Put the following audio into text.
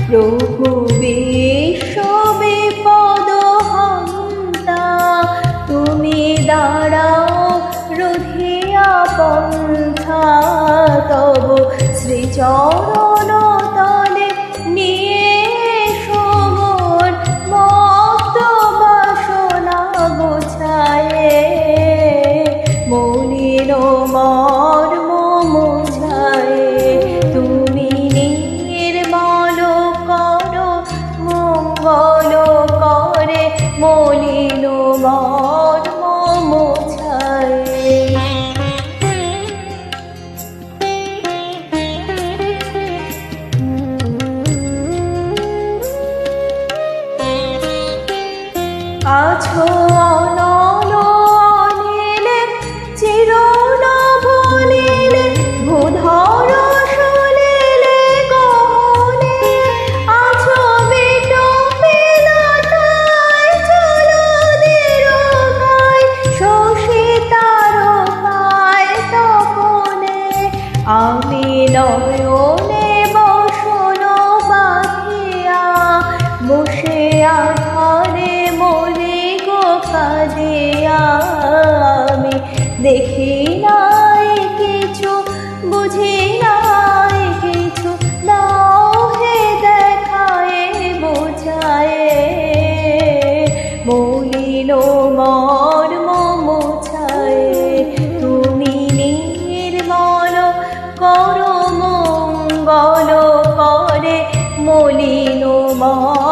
প্রভু বিশ্ববিপদ হন্তা, তুমি দাঁড়াও রুধিয়া পন্থা। তব শ্রীচরণ তলে নিয়ে সমর মত বাসনা গোছায়ে, মলিন মর্ম মোছায়ে। তুমি নির্মল করো মঙ্গল করে, মলিন মর্ম মোছায়ে। আছো অনল অনিলে চিরনভ নীলে, ভূধর সলিলে গহনে। আছো বিটপিলতায় জলধিরকায়, শশী তারকায় তপনে। আমি নয়নে বসন বাঁধিয়া, বসে আধারে মরি গো কাঁদিয়া। আমি দেখি নাই কিছু, বুঝি নাই কিছু, দাও হে দেখায়ে বোঝায়ে, মলিন মর্ম মোছায়ে। তুমি নির্মল করো মঙ্গল করে, মলিন মর্ম